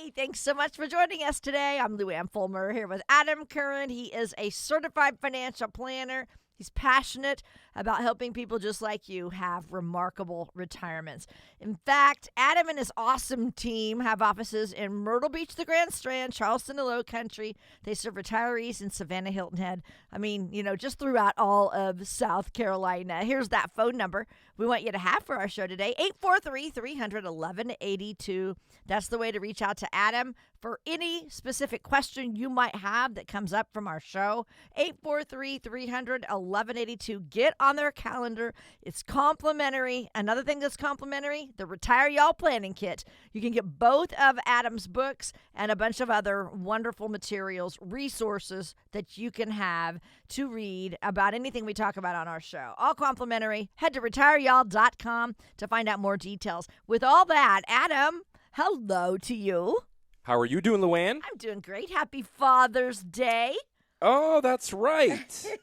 Hey, thanks so much for joining us today. I'm Luann Fulmer here with Adam Curran. He is a certified financial planner. He's passionate about helping people just like you have remarkable retirements. In fact, Adam and his awesome team have offices in Myrtle Beach, the Grand Strand, Charleston, the Low Country. They serve retirees in Savannah, Hilton Head. I mean, just throughout all of South Carolina. Here's that phone number we want you to have for our show today, 843-300-1182. That's the way to reach out to Adam for any specific question you might have that comes up from our show, 843-300-1182. Get on their calendar. It's complimentary. Another thing that's complimentary, the Retire Y'all Planning Kit. You can get both of Adam's books and a bunch of other wonderful materials, resources that you can have to read about anything we talk about on our show. All complimentary. Head to retireyall.com to find out more details. With all that, Adam, hello to you. How are you doing, Luann? I'm doing great. Happy Father's Day. Oh, that's right.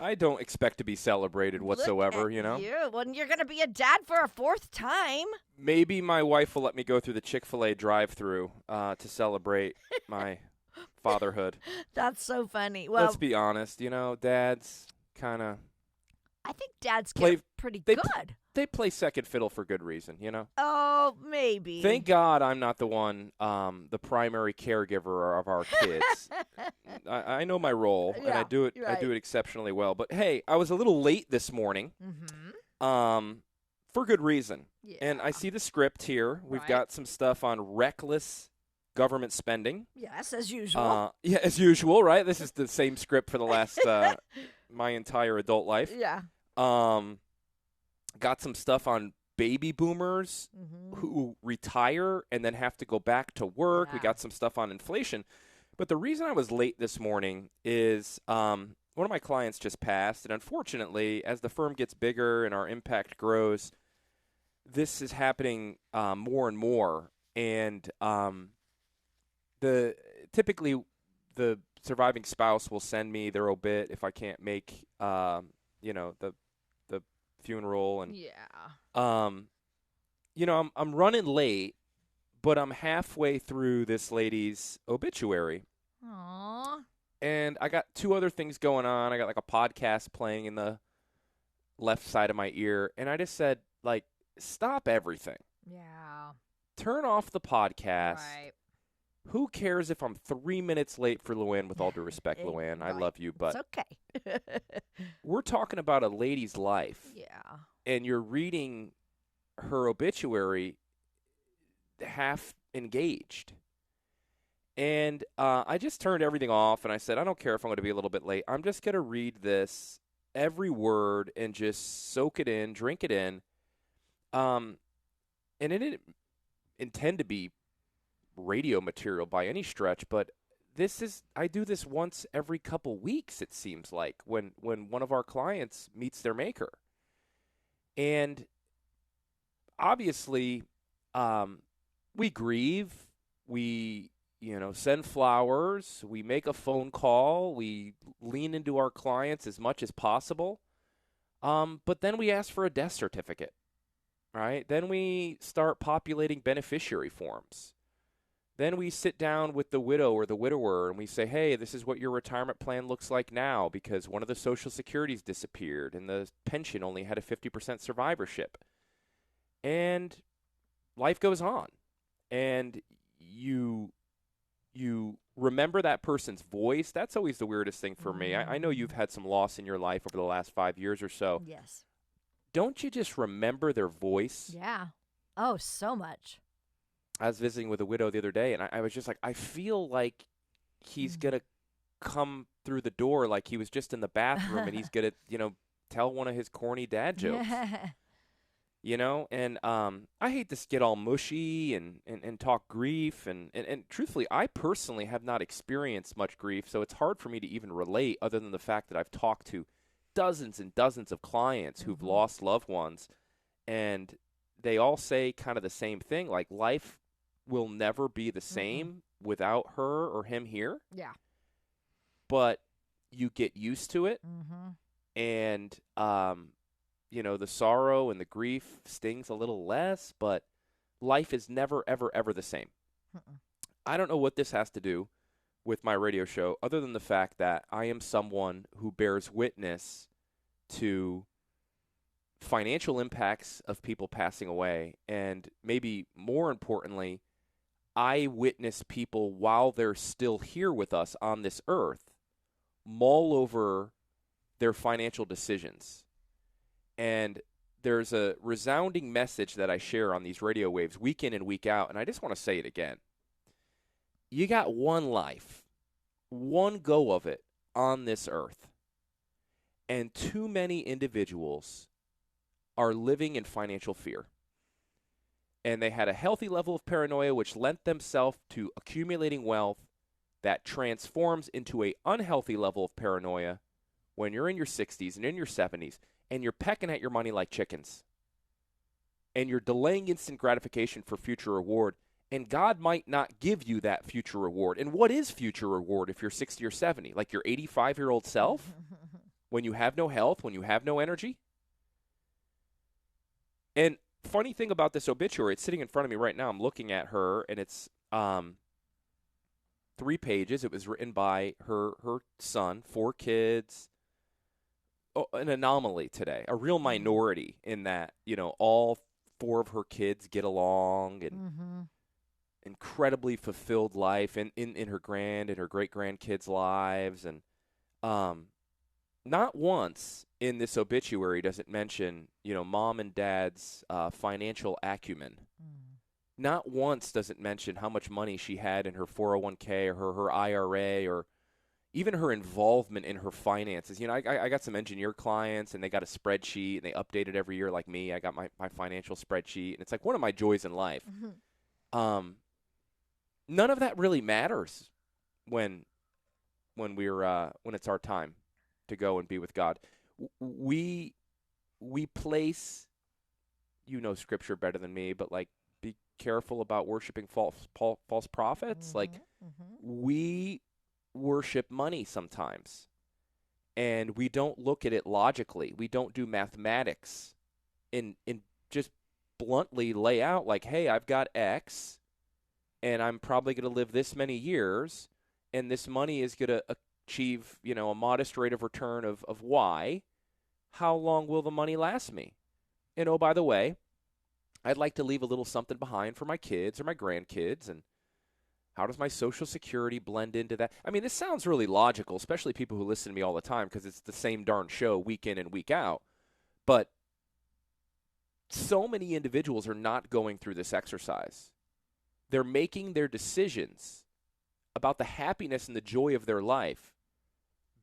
I don't expect to be celebrated whatsoever, Look at you. Well, you're going to be a dad for a fourth time. Maybe my wife will let me go through the Chick-fil-A drive-thru to celebrate my fatherhood. That's so funny. Well, let's be honest. Dads kind of... I think dads get pretty good. They play second fiddle for good reason, Oh, maybe. Thank God I'm not the one, the primary caregiver of our kids. I know my role, and I do it. Right. I do it exceptionally well. But hey, I was a little late this morning, for good reason. Yeah. And I see the script here. We've got some stuff on reckless government spending. Yes, as usual. As usual, right? This is the same script for the last my entire adult life. Yeah. Got some stuff on baby boomers who retire and then have to go back to work. Yeah. We got some stuff on inflation. But the reason I was late this morning is one of my clients just passed. And unfortunately, as the firm gets bigger and our impact grows, this is happening more and more. And typically the surviving spouse will send me their obit if I can't make the funeral. And I'm running late, but I'm halfway through this lady's obituary. Aww. And I got two other things going on. I got like a podcast playing in the left side of my ear, and I just said, stop everything. Yeah. Turn off the podcast. Right. Who cares if I'm 3 minutes late for Luann, with all due respect, Luann. I love you, but it's okay. we're talking about a lady's life. Yeah. And you're reading her obituary half engaged. And I just turned everything off, and I said, I don't care if I'm going to be a little bit late. I'm just going to read this, every word, and just soak it in, drink it in. And it didn't intend to be radio material by any stretch, but I do this once every couple weeks, it seems like, when one of our clients meets their maker. And obviously, we grieve, we send flowers, we make a phone call, we lean into our clients as much as possible, but then we ask for a death certificate, right? Then we start populating beneficiary forms. Then we sit down with the widow or the widower and we say, hey, this is what your retirement plan looks like now because one of the Social Securities disappeared and the pension only had a 50% survivorship. And life goes on. And you remember that person's voice. That's always the weirdest thing for me. I know you've had some loss in your life over the last 5 years or so. Yes. Don't you just remember their voice? Yeah. Oh, so much. I was visiting with a widow the other day, and I was just like, I feel like he's going to come through the door like he was just in the bathroom, and he's going to, tell one of his corny dad jokes. And I hate to get all mushy and talk grief. And truthfully, I personally have not experienced much grief, so it's hard for me to even relate other than the fact that I've talked to dozens and dozens of clients who've lost loved ones, and they all say kind of the same thing, like life will never be the same without her or him here. Yeah. But you get used to it, and the sorrow and the grief stings a little less, but life is never, ever, ever the same. I don't know what this has to do with my radio show other than the fact that I am someone who bears witness to financial impacts of people passing away. And maybe more importantly, I witness people while they're still here with us on this earth mull over their financial decisions. And there's a resounding message that I share on these radio waves week in and week out, and I just want to say it again. You got one life, one go of it on this earth, and too many individuals are living in financial fear. And they had a healthy level of paranoia, which lent themselves to accumulating wealth that transforms into an unhealthy level of paranoia when you're in your 60s and in your 70s, and you're pecking at your money like chickens. And you're delaying instant gratification for future reward. And God might not give you that future reward. And what is future reward if you're 60 or 70? Like your 85-year-old self? When you have no health, when you have no energy? And funny thing about this obituary, it's sitting in front of me right now. I'm looking at her, and it's 3 pages. It was written by her son, 4 kids. Oh, an anomaly today, a real minority in that, all 4 of her kids get along and incredibly fulfilled life in her and her great-grandkids' lives. And not once in this obituary does it mention, mom and dad's financial acumen. Not once does it mention how much money she had in her 401k or her IRA or even her involvement in her finances. I got some engineer clients, and they got a spreadsheet, and they update it every year like me. I got my financial spreadsheet, and it's like one of my joys in life. None of that really matters when it's our time to go and be with God. We place, Scripture better than me, but like, be careful about worshiping false prophets. We worship money sometimes, and we don't look at it logically. We don't do mathematics and just bluntly lay out like, hey, I've got X, and I'm probably going to live this many years, and this money is going to achieve, a modest rate of return of Y. How long will the money last me? And oh, by the way, I'd like to leave a little something behind for my kids or my grandkids, and how does my Social Security blend into that? I mean, this sounds really logical, especially people who listen to me all the time because it's the same darn show week in and week out. But so many individuals are not going through this exercise. They're making their decisions about the happiness and the joy of their life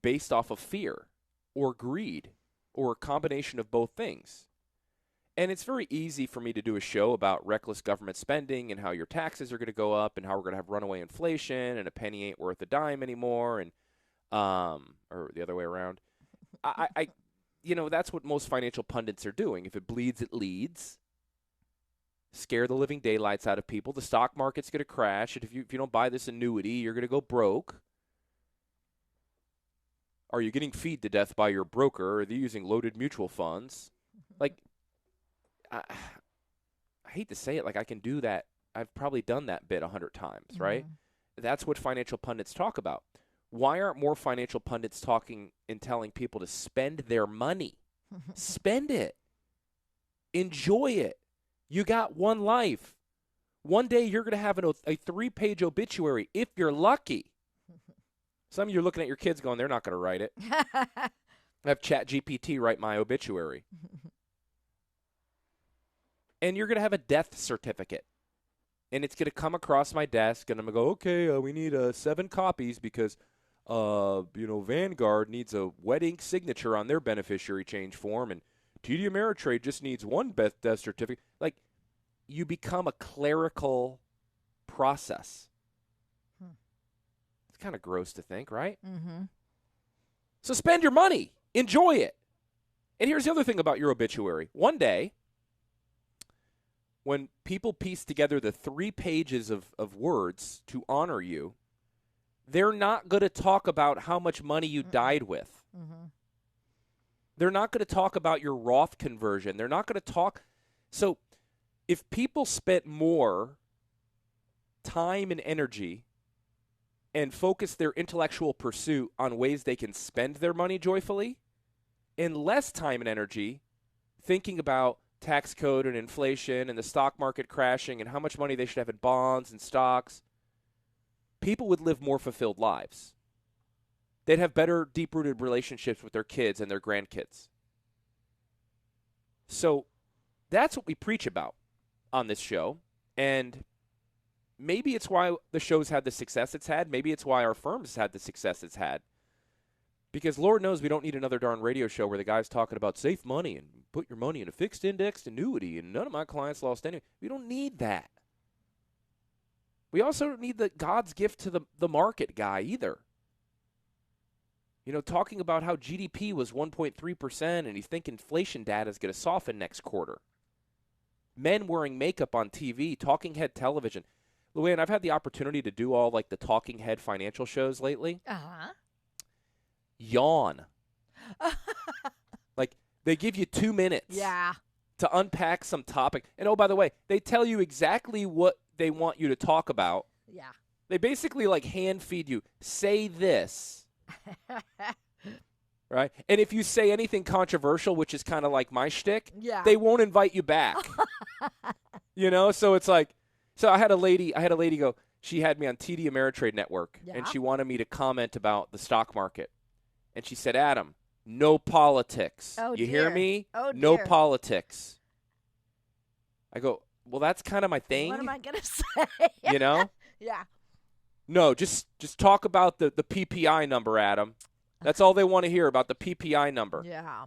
based off of fear or greed or a combination of both things. And it's very easy for me to do a show about reckless government spending and how your taxes are going to go up and how we're going to have runaway inflation and a penny ain't worth a dime anymore, and or the other way around. I that's what most financial pundits are doing. If it bleeds, it leads. Scare the living daylights out of people. The stock market's going to crash, and if you don't buy this annuity, you're going to go broke. Are you getting feed to death by your broker? Are they using loaded mutual funds? Like, I hate to say it, like I can do that. I've probably done that bit 100 times, right? That's what financial pundits talk about. Why aren't more financial pundits talking and telling people to spend their money? Spend it. Enjoy it. You got one life. One day you're going to have a 3-page obituary if you're lucky. Some of you are looking at your kids going, they're not going to write it. Have ChatGPT write my obituary. And you're going to have a death certificate. And it's going to come across my desk, and I'm going to go, okay, we need 7 copies because, Vanguard needs a wet ink signature on their beneficiary change form, and TD Ameritrade just needs 1 death certificate. Like, you become a clerical process. It's kind of gross to think, right? So spend your money. Enjoy it. And here's the other thing about your obituary. One day, when people piece together the 3 pages of words to honor you, they're not going to talk about how much money you died with. They're not going to talk about your Roth conversion. They're not going to talk. So if people spent more time and energy and focus their intellectual pursuit on ways they can spend their money joyfully, and less time and energy thinking about tax code and inflation and the stock market crashing and how much money they should have in bonds and stocks, people would live more fulfilled lives. They'd have better, deep-rooted relationships with their kids and their grandkids. So that's what we preach about on this show, and maybe it's why the show's had the success it's had. Maybe it's why our firm's had the success it's had. Because Lord knows we don't need another darn radio show where the guy's talking about safe money and put your money in a fixed indexed annuity and none of my clients lost any. We don't need that. We also don't need the God's gift to the market guy either. You know, talking about how GDP was 1.3% and you think inflation data is going to soften next quarter. Men wearing makeup on TV, talking head television. Luann, I've had the opportunity to do all like the talking head financial shows lately. Uh-huh. Yawn. Like, they give you 2 minutes to unpack some topic. And, oh, by the way, they tell you exactly what they want you to talk about. Yeah. They basically, like, hand feed you. Say this. Right? And if you say anything controversial, which is kind of like my shtick, they won't invite you back. You know? So it's like, so I had a lady go, she had me on TD Ameritrade Network, and she wanted me to comment about the stock market. And she said, Adam, no politics. Oh, you dear. hear me? Oh, no dear. politics. I go, well, that's kind of my thing. What am I going to say? You know? Yeah. No, just talk about the PPI number, Adam. That's all they want to hear, about the PPI number. Yeah.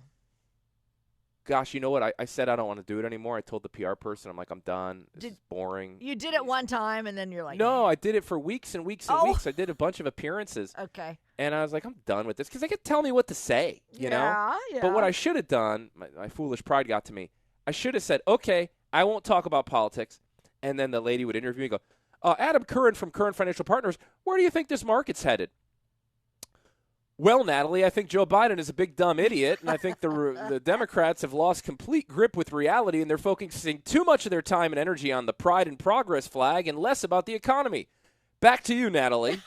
Gosh, you know what? I said I don't want to do it anymore. I told the PR person, I'm like, I'm done. This is boring. You did it one time, and then you're like, no, I did it for weeks and weeks and weeks. I did a bunch of appearances. Okay. And I was like, I'm done with this because they could tell me what to say, you know? Yeah. But what I should have done, my foolish pride got to me. I should have said, okay, I won't talk about politics. And then the lady would interview me and go, Adam Curran from Curran Financial Partners, where do you think this market's headed? Well, Natalie, I think Joe Biden is a big dumb idiot, and I think the Democrats have lost complete grip with reality, and they're focusing too much of their time and energy on the pride and progress flag and less about the economy. Back to you, Natalie.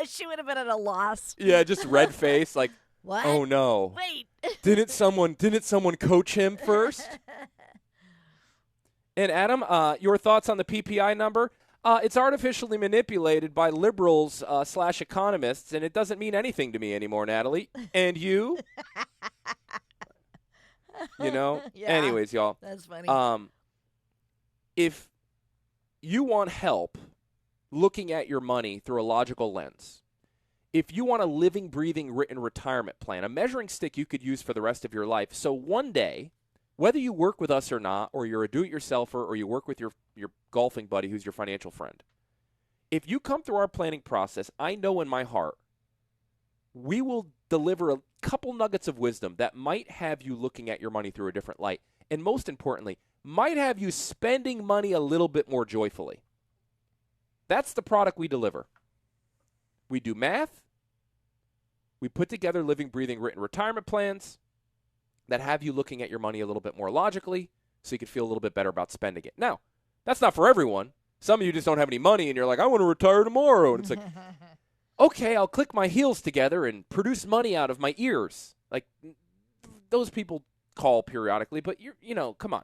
She would have been at a loss. Yeah, just red face, like, what? Oh no! Wait. Didn't someone coach him first? And Adam, your thoughts on the PPI number? It's artificially manipulated by liberals / economists, and it doesn't mean anything to me anymore, Natalie. And you? You know? Yeah, anyways, y'all. That's funny. If you want help looking at your money through a logical lens, if you want a living, breathing, written retirement plan, a measuring stick you could use for the rest of your life, so one day, whether you work with us or not, or you're a do-it-yourselfer, or you work with your golfing buddy who's your financial friend, if you come through our planning process, I know in my heart, we will deliver a couple nuggets of wisdom that might have you looking at your money through a different light, and most importantly, might have you spending money a little bit more joyfully. That's the product we deliver. We do math. We put together living, breathing, written retirement plans that have you looking at your money a little bit more logically so you can feel a little bit better about spending it. Now, that's not for everyone. Some of you just don't have any money and you're like, I want to retire tomorrow. And it's like, okay, I'll click my heels together and produce money out of my ears. Like, those people call periodically, but come on.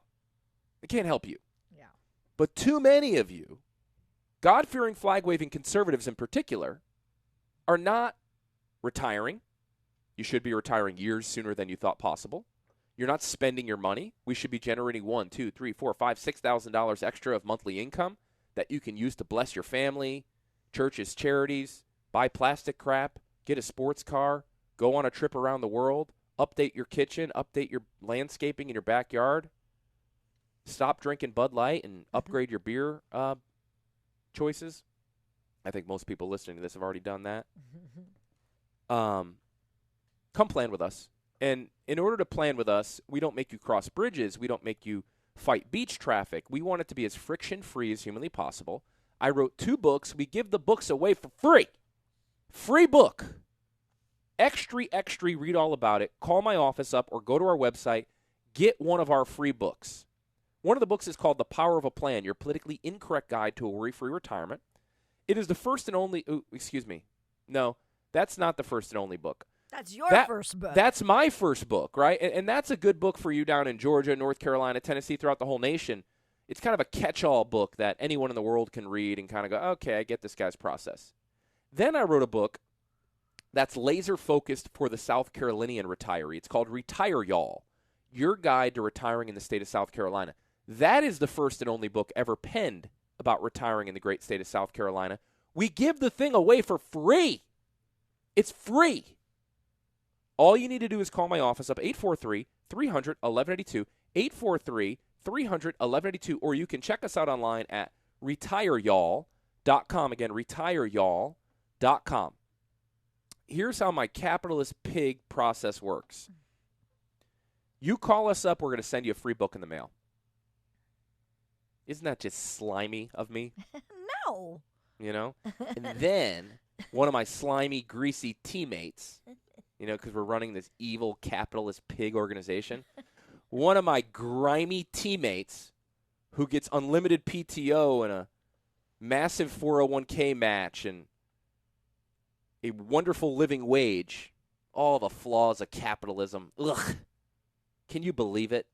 I can't help you. Yeah. But too many of you, God-fearing, flag-waving conservatives in particular, are not retiring. You should be retiring years sooner than you thought possible. You're not spending your money. We should be generating $1,000, $2,000, $3,000, $4,000, $5,000, $6,000 extra of monthly income that you can use to bless your family, churches, charities, buy plastic crap, get a sports car, go on a trip around the world, update your kitchen, update your landscaping in your backyard, stop drinking Bud Light and upgrade your beer choices. I think most people listening to this have already done that. Come plan with us. And in order to plan with us, we don't make you cross bridges. We don't make you fight beach traffic. We want it to be as friction-free as humanly possible. I wrote 2 books. We give the books away for free. Free book. Extra, read all about it. Call my office up or go to our website. Get one of our free books. One of the books is called The Power of a Plan, Your Politically Incorrect Guide to a Worry-Free Retirement. It is the first and only, excuse me. No, that's not the first and only book. That's your first book. That's my first book, right? And that's a good book for you down in Georgia, North Carolina, Tennessee, throughout the whole nation. It's kind of a catch-all book that anyone in the world can read and kind of go, okay, I get this guy's process. Then I wrote a book that's laser-focused for the South Carolinian retiree. It's called Retire Y'all, Your Guide to Retiring in the State of South Carolina. That is the first and only book ever penned about retiring in the great state of South Carolina. We give the thing away for free. It's free. All you need to do is call my office up, 843-300-1182, 843-300-1182, or you can check us out online at retireyall.com. Again, retireyall.com. Here's how my capitalist pig process works. You call us up, we're going to send you a free book in the mail. Isn't that just slimy of me? No. You know? And then one of my slimy, greasy teammates, you know, because we're running this evil capitalist pig organization, one of my grimy teammates who gets unlimited PTO and a massive 401k match and a wonderful living wage, all the flaws of capitalism. Ugh. Can you believe it?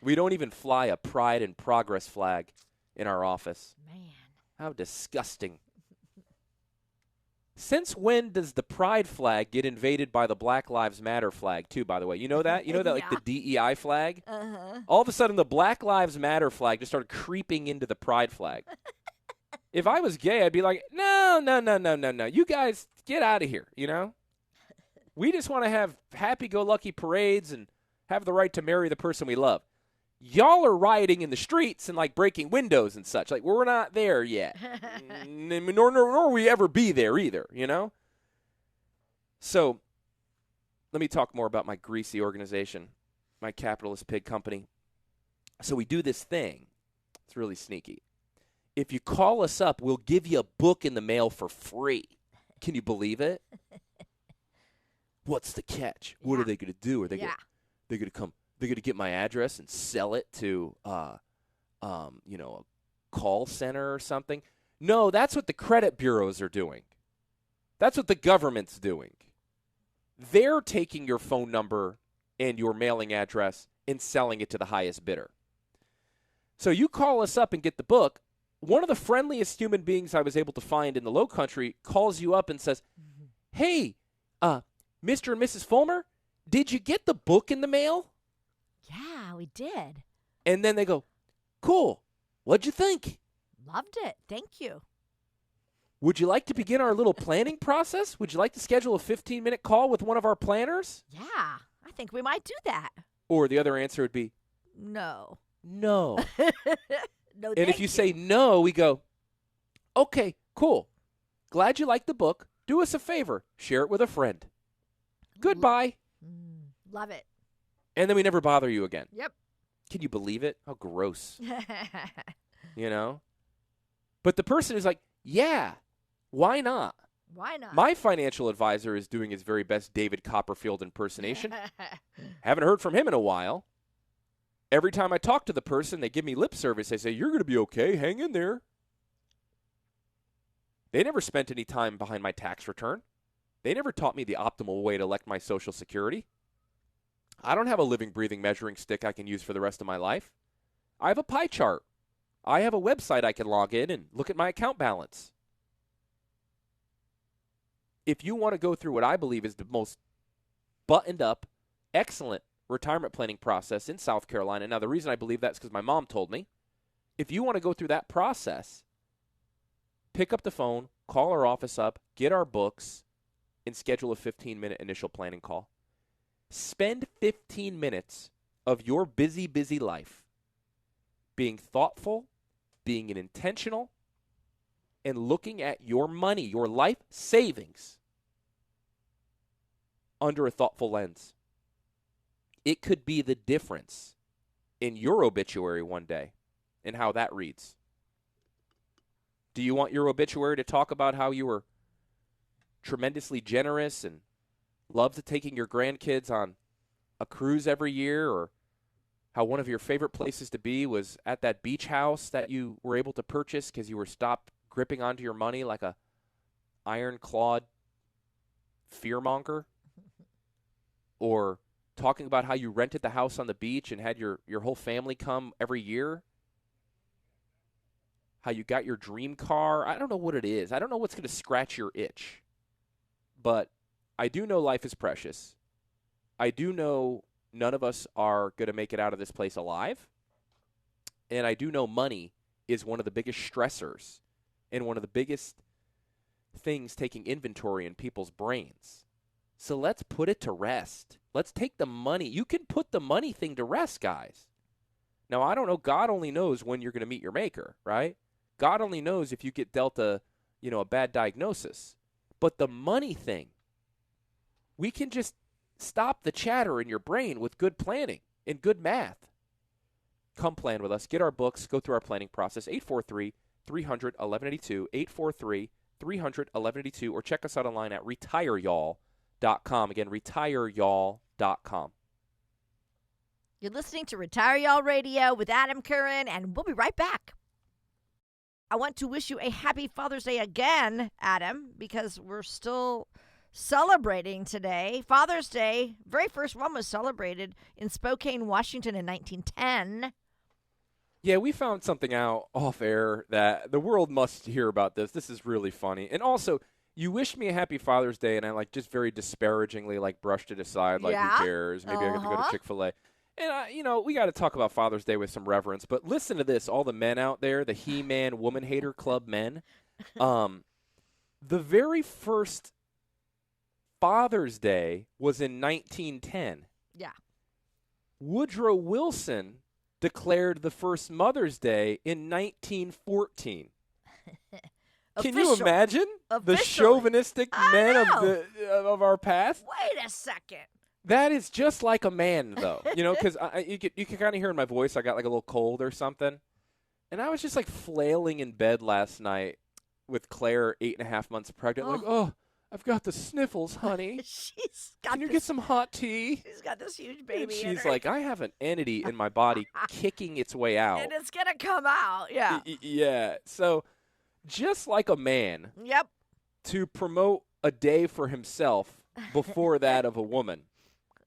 We don't even fly a Pride and Progress flag in our office. Man. How disgusting. Since when does the Pride flag get invaded by the Black Lives Matter flag, too, by the way? You know that? You know that, like, the DEI flag? Uh-huh. All of a sudden, the Black Lives Matter flag just started creeping into the Pride flag. If I was gay, I'd be like, no. You guys, get out of here, you know? We just want to have happy-go-lucky parades and have the right to marry the person we love. Y'all are rioting in the streets and, like, breaking windows and such. Like, we're not there yet. nor will we ever be there either, you know? So let me talk more about my greasy organization, my capitalist pig company. So we do this thing. It's really sneaky. If you call us up, we'll give you a book in the mail for free. Can you believe it? What's the catch? What are they going to do? Are they going to come? They're going to get my address and sell it to, a call center or something. No, that's what the credit bureaus are doing. That's what the government's doing. They're taking your phone number and your mailing address and selling it to the highest bidder. So you call us up and get the book. One of the friendliest human beings I was able to find in the Low Country calls you up and says, hey, Mr. and Mrs. Fulmer, did you get the book in the mail? Yeah, we did. And then they go, cool. What'd you think? Loved it. Thank you. Would you like to begin our little planning process? Would you like to schedule a 15-minute call with one of our planners? Yeah, I think we might do that. Or the other answer would be, no. No. No, and if you say no, we go, okay, cool. Glad you liked the book. Do us a favor. Share it with a friend. Goodbye. Love it. And then we never bother you again. Yep. Can you believe it? How gross. You know? But the person is like, yeah, why not? Why not? My financial advisor is doing his very best David Copperfield impersonation. Haven't heard from him in a while. Every time I talk to the person, they give me lip service. They say, you're going to be okay. Hang in there. They never spent any time behind my tax return. They never taught me the optimal way to elect my Social Security. I don't have a living, breathing measuring stick I can use for the rest of my life. I have a pie chart. I have a website I can log in and look at my account balance. If you want to go through what I believe is the most buttoned up, excellent retirement planning process in South Carolina. Now, the reason I believe that is because my mom told me. If you want to go through that process, pick up the phone, call our office up, get our books, and schedule a 15-minute initial planning call. Spend 15 minutes of your busy, busy life being thoughtful, being intentional, and looking at your money, your life savings, under a thoughtful lens. It could be the difference in your obituary one day and how that reads. Do you want your obituary to talk about how you were tremendously generous and loved taking your grandkids on a cruise every year, or how one of your favorite places to be was at that beach house that you were able to purchase because you were stopped gripping onto your money like a iron-clawed fearmonger, or talking about how you rented the house on the beach and had your whole family come every year, how you got your dream car. I don't know what it is. I don't know what's going to scratch your itch. But I do know life is precious. I do know none of us are going to make it out of this place alive. And I do know money is one of the biggest stressors and one of the biggest things taking inventory in people's brains. So let's put it to rest. Let's take the money. You can put the money thing to rest, guys. Now, I don't know. God only knows when you're going to meet your maker, right? God only knows if you get dealt a bad diagnosis. But the money thing, we can just stop the chatter in your brain with good planning and good math. Come plan with us. Get our books. Go through our planning process. 843-300-1182, 843-300-1182, or check us out online at retireyall.com. Again, retireyall.com. You're listening to Retire Y'all Radio with Adam Curran, and we'll be right back. I want to wish you a happy Father's Day again, Adam, because we're still celebrating today. Father's Day, very first one was celebrated in Spokane, Washington in 1910. Yeah, we found something out off air that the world must hear about this. This is really funny. And also, you wished me a happy Father's Day, and I just very disparagingly brushed it aside, who cares? Maybe I get to go to Chick-fil-A. And, we got to talk about Father's Day with some reverence. But listen to this, all the men out there, the He-Man Woman Hater Club men. The very first Father's Day was in 1910. Yeah. Woodrow Wilson declared the first Mother's Day in 1914. Can you imagine the chauvinistic men of our past? Wait a second. That is just like a man, though. Because you can kind of hear in my voice I got a little cold or something. And I was just flailing in bed last night with Claire, 8.5 months pregnant. I've got the sniffles, honey. Can you get some hot tea? She's got this huge baby and she's in her. like, I have an entity in my body kicking its way out. And it's going to come out, yeah. Yeah. So just like a man. Yep. To promote a day for himself before that of a woman.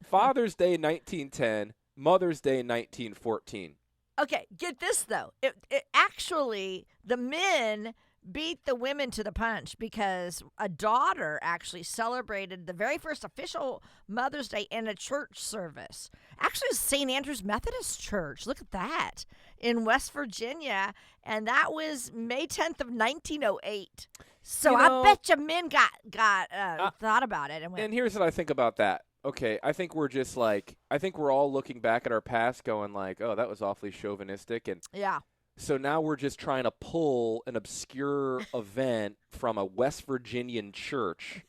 Father's Day 1910, Mother's Day 1914. Okay, get this, though. It actually, the men beat the women to the punch because a daughter actually celebrated the very first official Mother's Day in a church service. Actually, it was St. Andrew's Methodist Church. Look at that. In West Virginia. And that was May 10th of 1908. So I bet you men got thought about it. And here's what I think about that. Okay, I think we're just I think we're all looking back at our past going oh, that was awfully chauvinistic. And yeah. So now we're just trying to pull an obscure event from a West Virginian church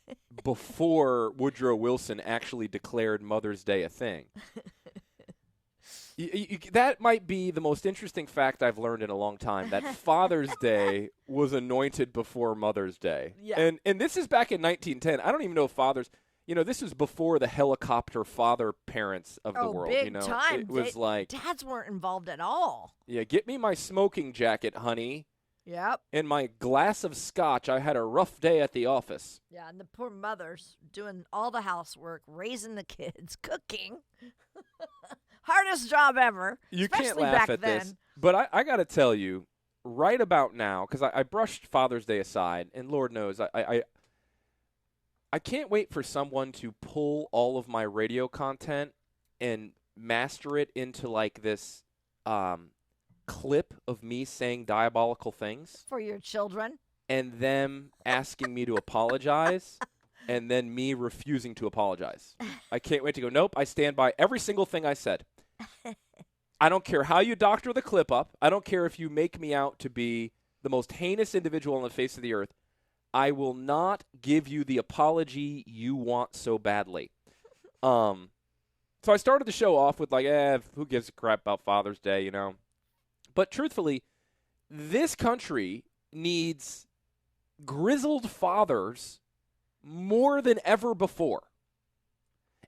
before Woodrow Wilson actually declared Mother's Day a thing. That might be the most interesting fact I've learned in a long time, that Father's Day was anointed before Mother's Day. Yeah. And this is back in 1910. I don't even know if fathers... this was before the helicopter father parents of the world. Big time. It was dads weren't involved at all. Yeah, get me my smoking jacket, honey. Yep. And my glass of scotch. I had a rough day at the office. Yeah, and the poor mothers doing all the housework, raising the kids, cooking. Hardest job ever. You can't laugh at this. But I got to tell you, right about now, because I brushed Father's Day aside, and Lord knows I can't wait for someone to pull all of my radio content and master it into this clip of me saying diabolical things. For your children. And them asking me to apologize and then me refusing to apologize. I can't wait to go, nope, I stand by every single thing I said. I don't care how you doctor the clip up. I don't care if you make me out to be the most heinous individual on the face of the earth. I will not give you the apology you want so badly. So I started the show off with who gives a crap about Father's Day, But truthfully, this country needs grizzled fathers more than ever before.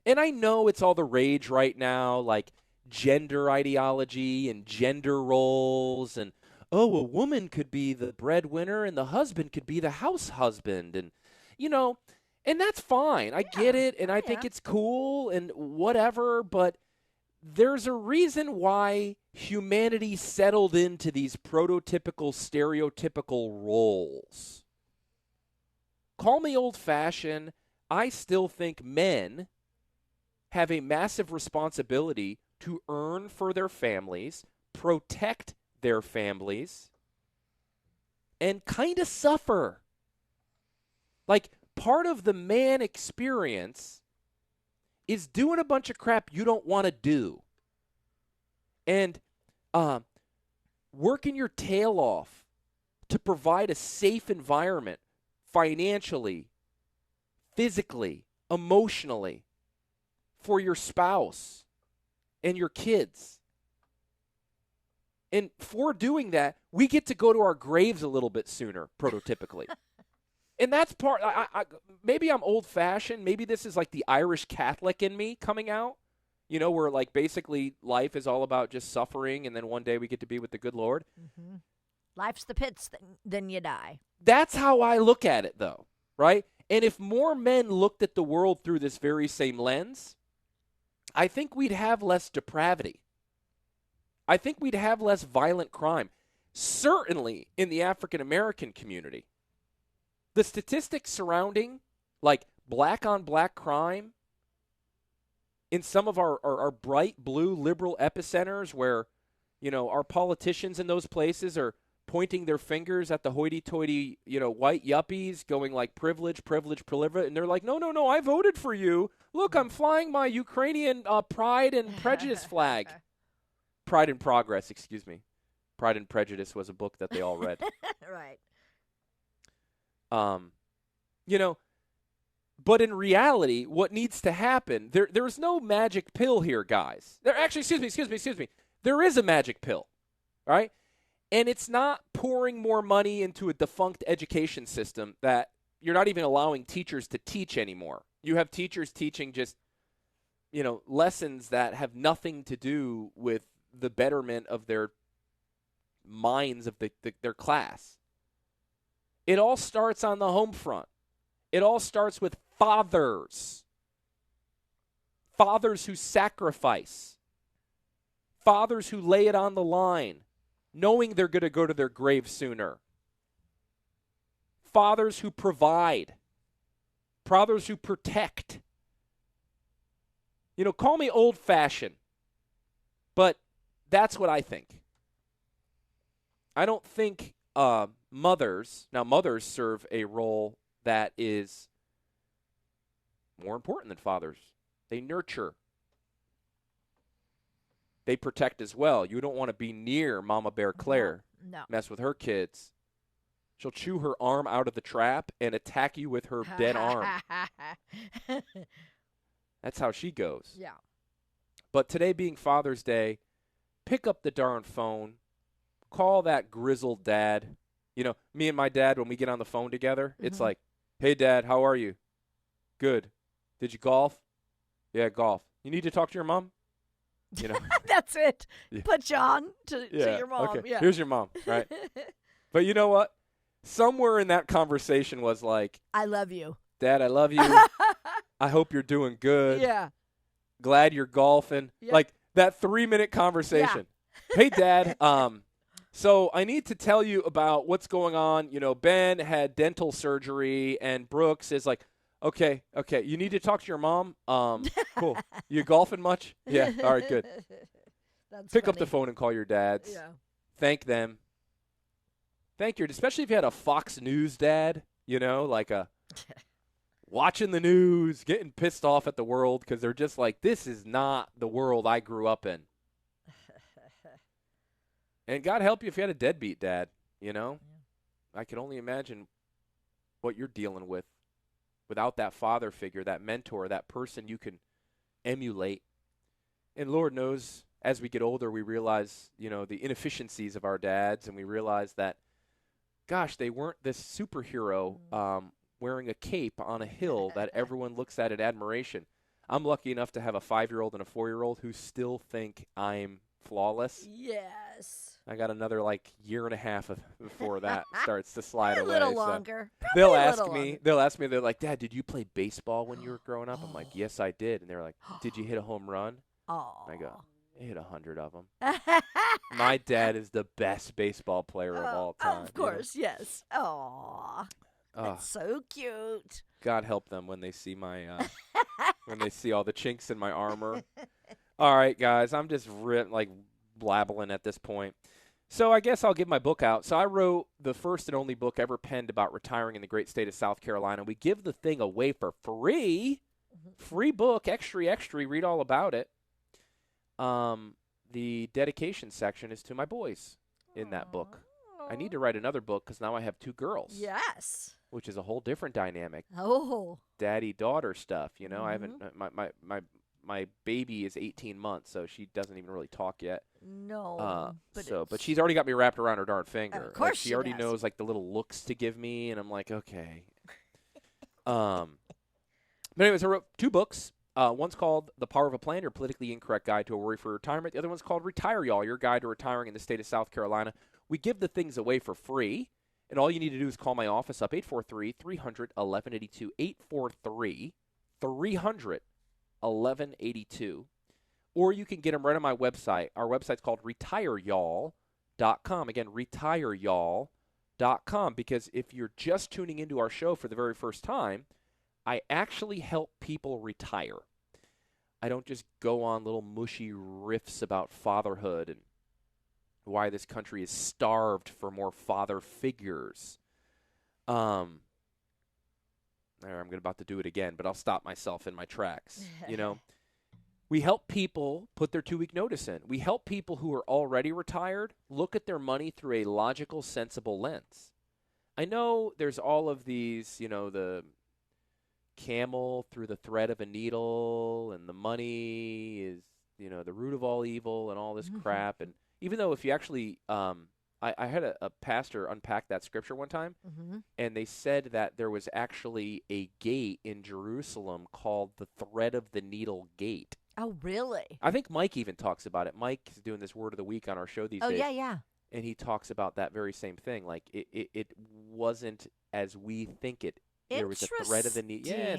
And I know it's all the rage right now, gender ideology and gender roles and oh, a woman could be the breadwinner and the husband could be the house husband. And, you know, and that's fine. I get it. And I think it's cool and whatever. But there's a reason why humanity settled into these prototypical, stereotypical roles. Call me old-fashioned. I still think men have a massive responsibility to earn for their families, protect their families, and kind of suffer. Like, part of the man experience is doing a bunch of crap you don't want to do. And working your tail off to provide a safe environment financially, physically, emotionally for your spouse and your kids. And for doing that, we get to go to our graves a little bit sooner, prototypically. And that's part, maybe I'm old-fashioned. Maybe this is like the Irish Catholic in me coming out, you know, where like basically life is all about just suffering and then one day we get to be with the good Lord. Mm-hmm. Life's the pits, then you die. That's how I look at it, though, right? And if more men looked at the world through this very same lens, I think we'd have less depravity. I think we'd have less violent crime, certainly in the African-American community. The statistics surrounding, like, black-on-black crime in some of our bright blue liberal epicenters where, you know, our politicians in those places are pointing their fingers at the hoity-toity, you know, white yuppies going like privilege, privilege, privilege, and they're like, no, I voted for you. Look, I'm flying my Ukrainian Pride and Prejudice flag. Pride and Progress, excuse me. Pride and Prejudice was a book that they all read. Right. You know, but in reality, what needs to happen, there's no magic pill here, guys. Excuse me. There is a magic pill, right? And it's not pouring more money into a defunct education system that you're not even allowing teachers to teach anymore. You have teachers teaching just, you know, lessons that have nothing to do with the betterment of their minds of their class. It all starts on the home front. It all starts with fathers. Fathers who sacrifice. Fathers who lay it on the line, knowing they're going to go to their grave sooner. Fathers who provide. Fathers who protect. You know, call me old-fashioned, but that's what I think. I don't think mothers serve a role that is more important than fathers. They nurture. They protect as well. You don't want to be near Mama Bear Claire. No. Mess with her kids. She'll chew her arm out of the trap and attack you with her dead arm. That's how she goes. Yeah. But today being Father's Day, pick up the darn phone. Call that grizzled dad. You know, me and my dad, when we get on the phone together, it's like, hey, Dad, how are you? Good. Did you golf? Yeah, golf. You need to talk to your mom? You know. That's it. Yeah. Put you on to your mom. Okay. Yeah. Here's your mom, right? But you know what? Somewhere in that conversation was like, I love you. Dad, I love you. I hope you're doing good. Yeah. Glad you're golfing. Yep. Like that 3-minute conversation. Yeah. Hey, Dad, so I need to tell you about what's going on. You know, Ben had dental surgery, and Brooks is like, okay, you need to talk to your mom. Cool. You golfing much? Yeah. All right, good. Pick up the phone and call your dads. Yeah. Thank them. Thank you. Especially if you had a Fox News dad, you know, like watching the news, getting pissed off at the world because they're just like, this is not the world I grew up in. And God help you if you had a deadbeat dad, you know. Yeah. I can only imagine what you're dealing with without that father figure, that mentor, that person you can emulate. And Lord knows, as we get older, we realize, you know, the inefficiencies of our dads, and we realize that, gosh, they weren't this superhero wearing a cape on a hill that everyone looks at in admiration. I'm lucky enough to have a 5-year-old and a 4-year-old who still think I'm flawless. Yes. I got another like year and a half before that starts to slide A away. little So longer. they'll Probably a ask little me. longer. They'll ask me. They're like, "Dad, did you play baseball when you were growing up?" I'm like, Oh. "Yes, I did." And they're like, "Did you hit a home run?" I go, Oh. "I hit 100 of them." My dad is the best baseball player of all time. Of course, yes. Oh, Oh, that's so cute. God help them when they see my when they see all the chinks in my armor. All right, guys, I'm just like blabbling at this point. So I guess I'll give my book out. So I wrote the first and only book ever penned about retiring in the great state of South Carolina. We give the thing away for free. Free book, extra, extra. Read all about it. The dedication section is to my boys in that book. I need to write another book because now I have 2 girls. Yes. Which is a whole different dynamic. Oh. Daddy-daughter stuff, you know. I haven't my baby is 18 months, so she doesn't even really talk yet. No. But she's already got me wrapped around her darn finger. Of course like, she already knows like the little looks to give me, and I'm like, okay. But anyways, I wrote 2 books. One's called The Power of a Plan, Your Politically Incorrect Guide to a Worry-Free Retirement. The other one's called Retire Y'all, Your Guide to Retiring in the State of South Carolina. We give the things away for free, and all you need to do is call my office up, 843-300-1182, 843-300-1182, or you can get them right on my website. Our website's called retireyall.com. Again, retireyall.com, because if you're just tuning into our show for the very first time, I actually help people retire. I don't just go on little mushy riffs about fatherhood and why this country is starved for more father figures. I'm about to do it again, but I'll stop myself in my tracks. You know, we help people put their 2-week notice in. We help people who are already retired look at their money through a logical, sensible lens. I know there's all of these, you know, the camel through the thread of a needle, and the money is, you know, the root of all evil and all this crap. And even though if you actually, I had a pastor unpack that scripture one time, and they said that there was actually a gate in Jerusalem called the Thread of the Needle Gate. Oh, really? I think Mike even talks about it. Mike is doing this Word of the Week on our show these days. Oh, yeah. And he talks about that very same thing. Like, it wasn't as we think it. There was a thread of the needle. Yeah,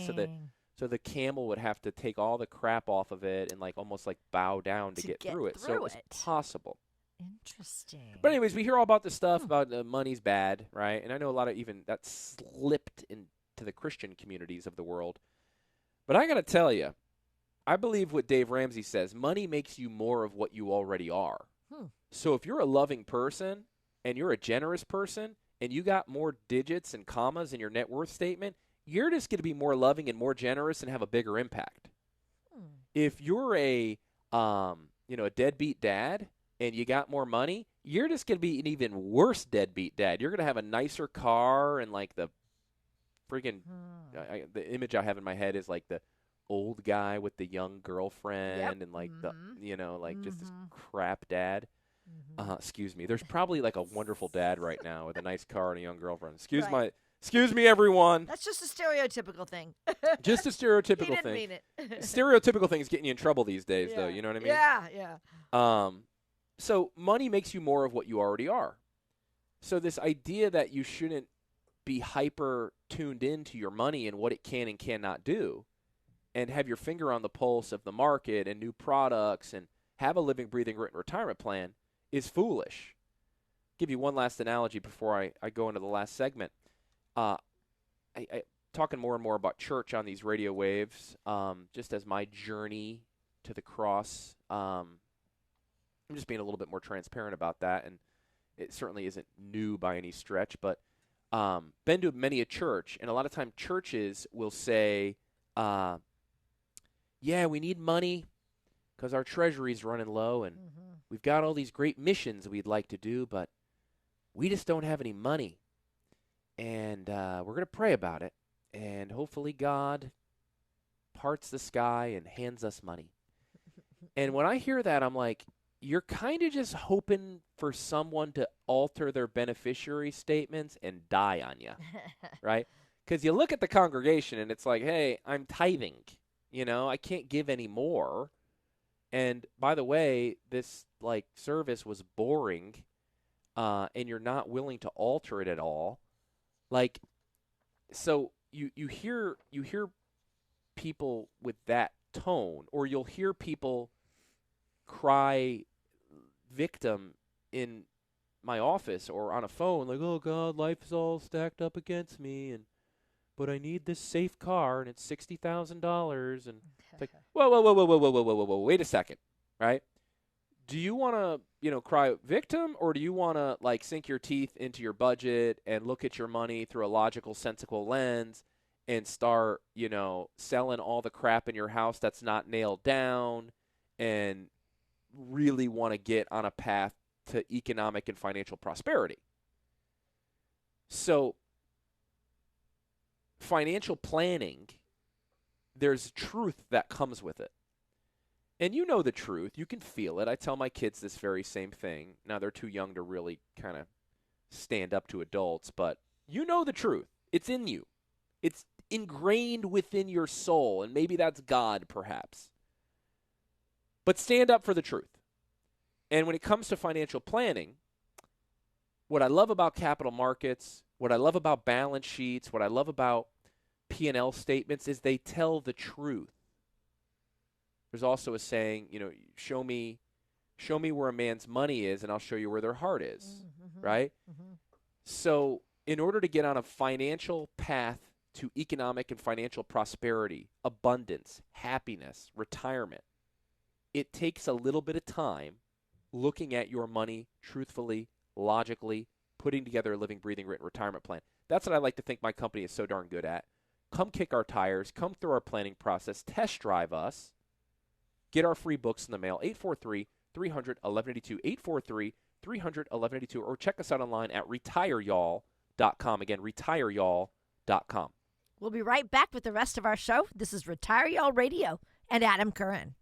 so the camel would have to take all the crap off of it and like almost like bow down to get through it. So it was possible. Interesting. But anyways, we hear all about this stuff about money's bad, right? And I know a lot of even that slipped into the Christian communities of the world. But I got to tell you, I believe what Dave Ramsey says. Money makes you more of what you already are. So if you're a loving person and you're a generous person and you got more digits and commas in your net worth statement, you're just going to be more loving and more generous and have a bigger impact. If you're a deadbeat dad and you got more money, you're just going to be an even worse deadbeat dad. You're going to have a nicer car, and like the friggin' the image I have in my head is like the old guy with the young girlfriend, and like the just this crap dad. Excuse me. There's probably like a wonderful dad right now with a nice car and a young girlfriend. Excuse me, everyone. That's just a stereotypical thing. Just a stereotypical he didn't thing. mean it. Stereotypical things getting you in trouble these days, though. You know what I mean? Yeah. So money makes you more of what you already are. So this idea that you shouldn't be hyper tuned into your money and what it can and cannot do, and have your finger on the pulse of the market and new products and have a living, breathing, written retirement plan is foolish. Give you one last analogy before I go into the last segment. I talking more and more about church on these radio waves, just as my journey to the cross. I'm just being a little bit more transparent about that, and it certainly isn't new by any stretch, but been to many a church, and a lot of time churches will say, yeah, we need money because our treasury's running low, and we've got all these great missions we'd like to do, but we just don't have any money. And we're going to pray about it, and hopefully God parts the sky and hands us money. And when I hear that, I'm like, you're kind of just hoping for someone to alter their beneficiary statements and die on you, right? Because you look at the congregation, and it's like, hey, I'm tithing. You know, I can't give any more. And by the way, this like service was boring. and you're not willing to alter it at all, like, so you hear people with that tone, or you'll hear people cry victim in my office or on a phone, like, oh God, life is all stacked up against me, but I need this safe car and it's $60,000, and it's like, whoa, wait a second, right? Do you want to, cry victim, or do you want to like sink your teeth into your budget and look at your money through a logical, sensible lens and start, selling all the crap in your house that's not nailed down and really want to get on a path to economic and financial prosperity? So financial planning, there's truth that comes with it. And you know the truth. You can feel it. I tell my kids this very same thing. Now, they're too young to really kind of stand up to adults, but you know the truth. It's in you. It's ingrained within your soul, and maybe that's God, perhaps. But stand up for the truth. And when it comes to financial planning, what I love about capital markets, what I love about balance sheets, what I love about P&L statements is they tell the truth. There's also a saying, show me where a man's money is, and I'll show you where their heart is, right? Mm-hmm. So in order to get on a financial path to economic and financial prosperity, abundance, happiness, retirement, it takes a little bit of time looking at your money truthfully, logically, putting together a living, breathing, written retirement plan. That's what I like to think my company is so darn good at. Come kick our tires, come through our planning process, test drive us. Get our free books in the mail, 843-300-1182, 843-300-1182, or check us out online at retireyall.com. Again, retireyall.com. We'll be right back with the rest of our show. This is Retire Y'all Radio and Adam Curran.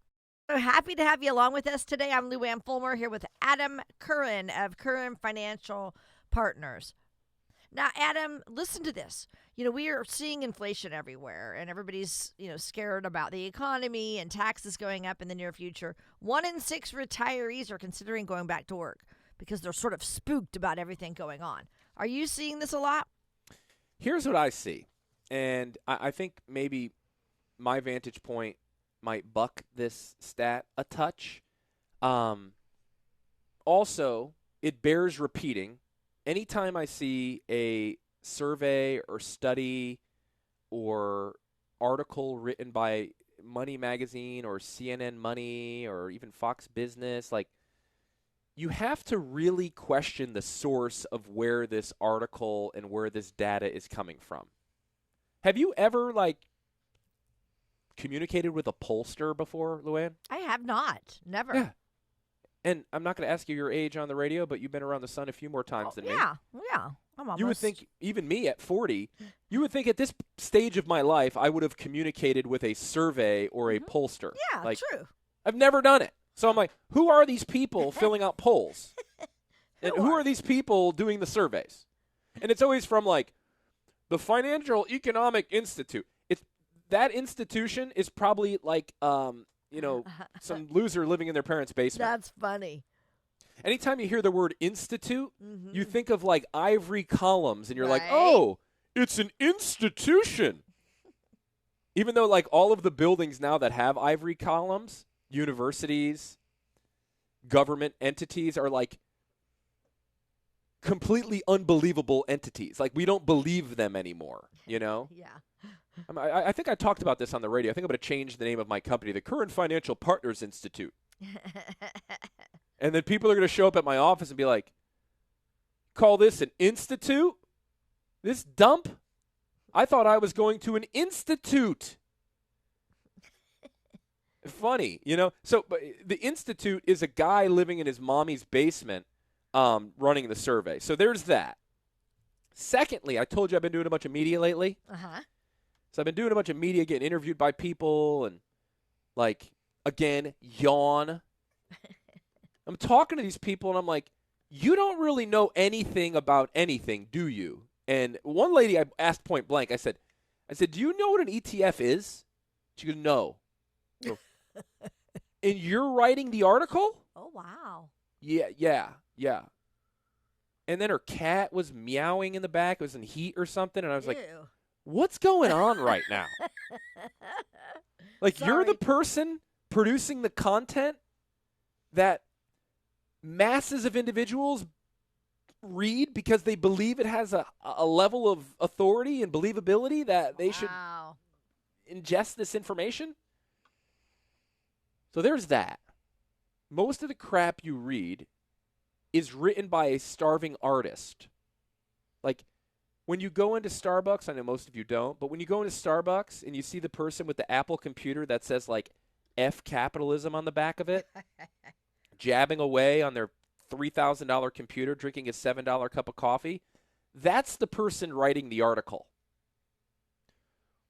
So happy to have you along with us today. I'm Lou Ann Fulmer here with Adam Curran of Curran Financial Partners. Now, Adam, listen to this. We are seeing inflation everywhere, and everybody's, scared about the economy and taxes going up in the near future. 1 in 6 retirees are considering going back to work because they're sort of spooked about everything going on. Are you seeing this a lot? Here's what I see, and I think maybe my vantage point might buck this stat a touch. Also, it bears repeating. Anytime I see a survey or study or article written by Money Magazine or CNN Money or even Fox Business, like, you have to really question the source of where this article and where this data is coming from. Have you ever, communicated with a pollster before, Luann? I have not. Never. Yeah. And I'm not going to ask you your age on the radio, but you've been around the sun a few more times than me. Yeah. I'm almost. You would think, even me at 40, you would think at this stage of my life, I would have communicated with a survey or a pollster. Yeah, true. I've never done it. So I'm like, who are these people filling out polls? And who are these people doing the surveys? And it's always from, the Financial Economic Institute. That institution is probably some loser living in their parents' basement. That's funny. Anytime you hear the word institute, you think of ivory columns, and you're like, Right. oh, it's an institution. Even though all of the buildings now that have ivory columns, universities, government entities are completely unbelievable entities. We don't believe them anymore, Yeah. I think I talked about this on the radio. I think I'm going to change the name of my company, the Curran Financial Partners Institute. And then people are going to show up at my office and be like, call this an institute? This dump? I thought I was going to an institute. Funny, So but the institute is a guy living in his mommy's basement running the survey. So there's that. Secondly, I told you I've been doing a bunch of media lately. Uh-huh. So I've been doing a bunch of media, getting interviewed by people, and again, yawn. I'm talking to these people, and I'm like, you don't really know anything about anything, do you? And one lady I asked point blank, I said, do you know what an ETF is? She goes, no. So, and you're writing the article? Oh, wow. Yeah. and then her cat was meowing in the back. It was in heat or something, and I was like, Ew. what's going on right now? Like, you're the Sorry. person producing the content that masses of individuals read because they believe it has a level of authority and believability that they should Wow. ingest this information? So there's that. Most of the crap you read is written by a starving artist. Like, when you go into Starbucks, I know most of you don't, but when you go into Starbucks and you see the person with the Apple computer that says, like, F capitalism on the back of it, jabbing away on their $3,000 computer, drinking a $7 cup of coffee, that's the person writing the article.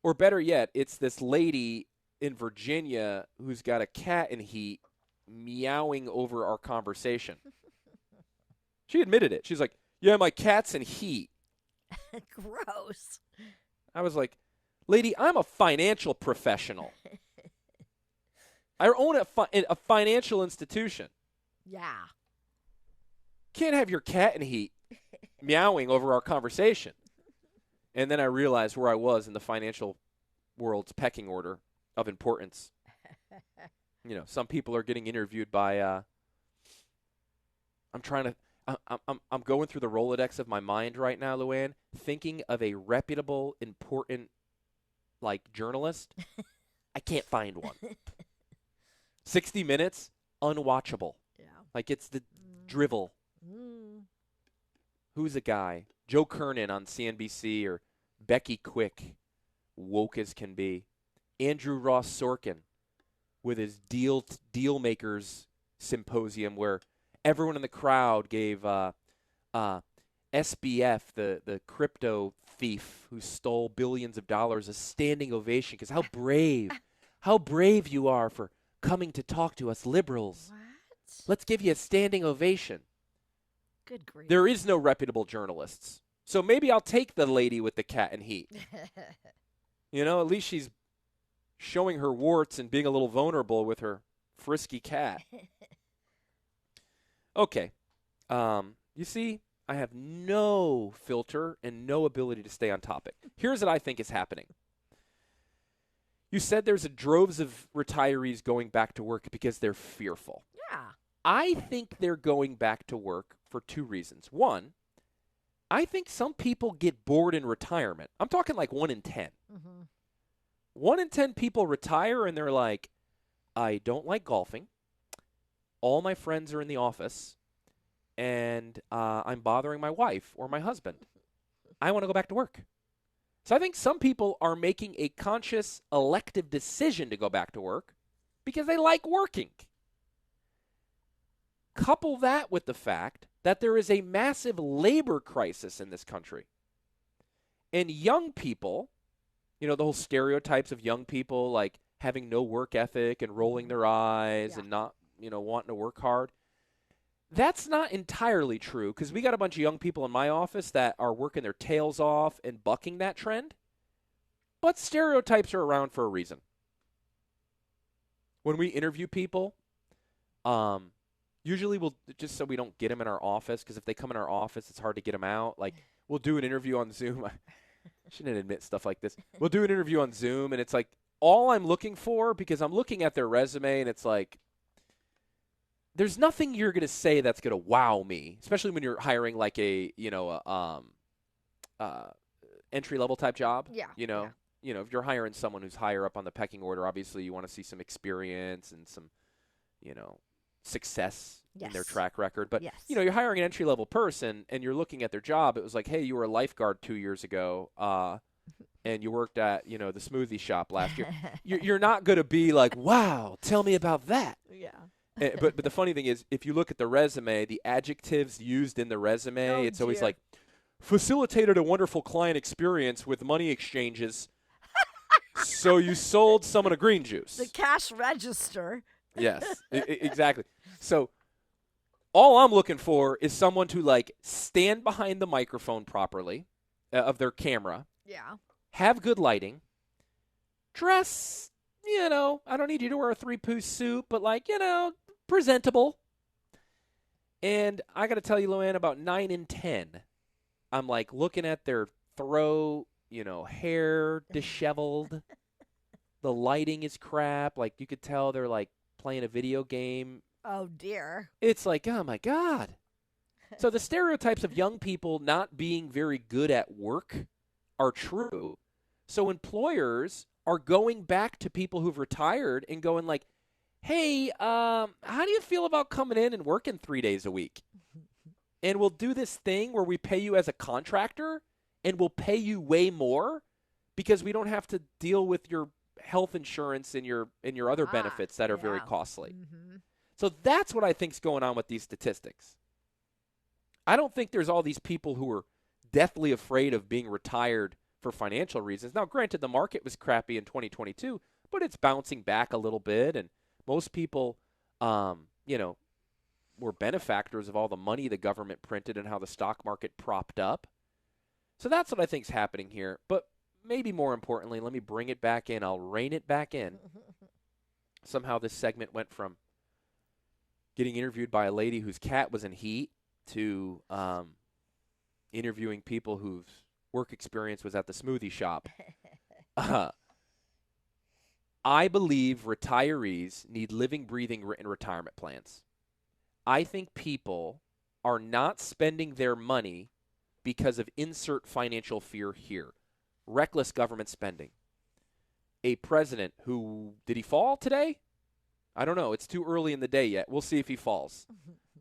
Or better yet, it's this lady in Virginia who's got a cat in heat meowing over our conversation. She admitted it. She's like, yeah, my cat's in heat. Gross. I was like, lady, I'm a financial professional. I own a financial institution. Yeah. Can't have your cat in heat meowing over our conversation. And then I realized where I was in the financial world's pecking order of importance. You know, some people are getting interviewed by I'm going through the Rolodex of my mind right now, Luann, thinking of a reputable, important, like, journalist. I can't find one. 60 Minutes, unwatchable. Yeah. Like, it's the drivel. Mm. Who's a guy? Joe Kernan on CNBC or Becky Quick, woke as can be. Andrew Ross Sorkin with his deal makers symposium where everyone in the crowd gave SBF, the crypto thief who stole billions of dollars, a standing ovation because how brave you are for coming to talk to us liberals. What? Let's give you a standing ovation. Good grief. There is no reputable journalists. So maybe I'll take the lady with the cat in heat. You know, at least she's showing her warts and being a little vulnerable with her frisky cat. Okay. You see, I have no filter and no ability to stay on topic. Here's what I think is happening. You said there's droves of retirees going back to work because they're fearful. Yeah. I think they're going back to work for two reasons. One, I think some people get bored in retirement. I'm talking like 1 in 10. Mm-hmm. 1 in 10 people retire and they're like, I don't like golfing. All my friends are in the office. And I'm bothering my wife or my husband. I want to go back to work. So I think some people are making a conscious elective decision to go back to work because they like working. Couple that with the fact that there is a massive labor crisis in this country. And young people, you know, the whole stereotypes of young people like having no work ethic and rolling their eyes and not, you know, wanting to work hard. That's not entirely true because we got a bunch of young people in my office that are working their tails off and bucking that trend. But stereotypes are around for a reason. When we interview people, usually we'll, just so we don't get them in our office, because if they come in our office, it's hard to get them out. Like, we'll do an interview on Zoom. I shouldn't admit stuff like this. We'll do an interview on Zoom, and it's like all I'm looking for, because I'm looking at their resume, and it's like, there's nothing you're going to say that's going to wow me, especially when you're hiring like a, you know, entry-level type job. Yeah. You know, if you're hiring someone who's higher up on the pecking order, obviously you want to see some experience and some, you know, success in their track record. But, you know, you're hiring an entry-level person and you're looking at their job. It was like, hey, you were a lifeguard 2 years ago and you worked at, you know, the smoothie shop last year. You're not going to be like, wow, tell me about that. Yeah. But the funny thing is, if you look at the resume, the adjectives used in the resume, it's always like, facilitated a wonderful client experience with money exchanges. So you sold someone a green juice. The cash register. Yes, exactly. So all I'm looking for is someone to like stand behind the microphone properly of their camera. Yeah. Have good lighting. Dress, you know, I don't need you to wear a 3-piece suit, but like, you know, presentable. And I got to tell you, Luann, about 9 in 10, I'm like looking at their throat, hair disheveled. The lighting is crap. Like you could tell they're like playing a video game. Oh, dear. It's like, oh my God. So the stereotypes of young people not being very good at work are true. So employers are going back to people who've retired and going like, hey, how do you feel about coming in and working 3 days a week? And we'll do this thing where we pay you as a contractor and we'll pay you way more because we don't have to deal with your health insurance and your other benefits that are very costly. Mm-hmm. So that's what I think's going on with these statistics. I don't think there's all these people who are deathly afraid of being retired for financial reasons. Now, granted, the market was crappy in 2022, but it's bouncing back a little bit, and most people, were benefactors of all the money the government printed and how the stock market propped up. So that's what I think's happening here. But maybe more importantly, let me bring it back in. I'll rein it back in. Somehow this segment went from getting interviewed by a lady whose cat was in heat to interviewing people whose work experience was at the smoothie shop. I believe retirees need living, breathing written retirement plans. I think people are not spending their money because of insert financial fear here. Reckless government spending. A president who, did he fall today? I don't know. It's too early in the day yet. We'll see if he falls.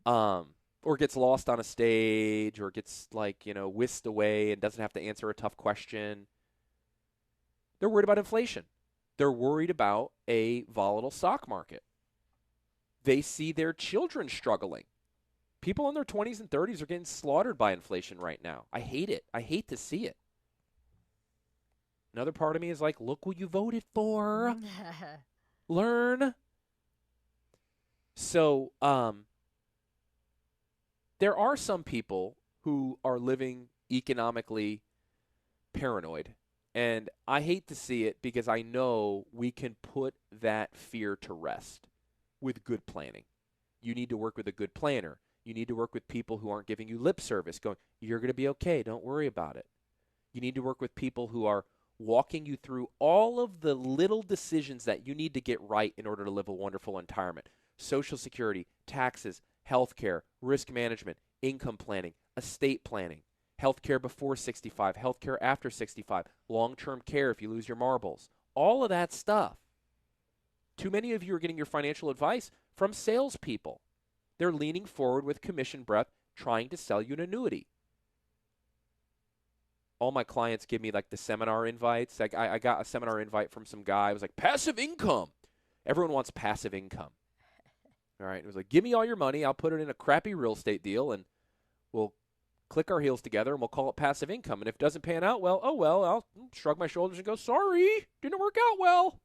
Or gets lost on a stage or gets whisked away and doesn't have to answer a tough question. They're worried about inflation. They're worried about a volatile stock market. They see their children struggling. People in their 20s and 30s are getting slaughtered by inflation right now. I hate it. I hate to see it. Another part of me is like, look what you voted for. Learn. So, there are some people who are living economically paranoid. And I hate to see it because I know we can put that fear to rest with good planning. You need to work with a good planner. You need to work with people who aren't giving you lip service, going, you're going to be okay, don't worry about it. You need to work with people who are walking you through all of the little decisions that you need to get right in order to live a wonderful retirement. Social Security, taxes, healthcare, risk management, income planning, estate planning, healthcare before 65, healthcare after 65, long-term care if you lose your marbles, all of that stuff. Too many of you are getting your financial advice from salespeople. They're leaning forward with commission breath, trying to sell you an annuity. All my clients give me like the seminar invites. Like I got a seminar invite from some guy. It was like, passive income. Everyone wants passive income. All right. It was like, give me all your money. I'll put it in a crappy real estate deal and we'll click our heels together and we'll call it passive income. And if it doesn't pan out, well, oh well, I'll shrug my shoulders and go, sorry, didn't work out well.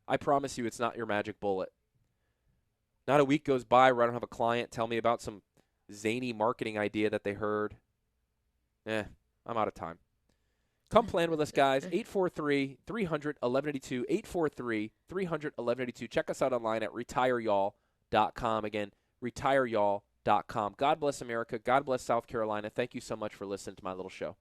I promise you it's not your magic bullet. Not a week goes by where I don't have a client tell me about some zany marketing idea that they heard. I'm out of time. Come plan with us, guys. 843-300-1182. 843-300-1182. Check us out online at retireyall.com. Again, retireyall.com. God bless America. God bless South Carolina. Thank you so much for listening to my little show.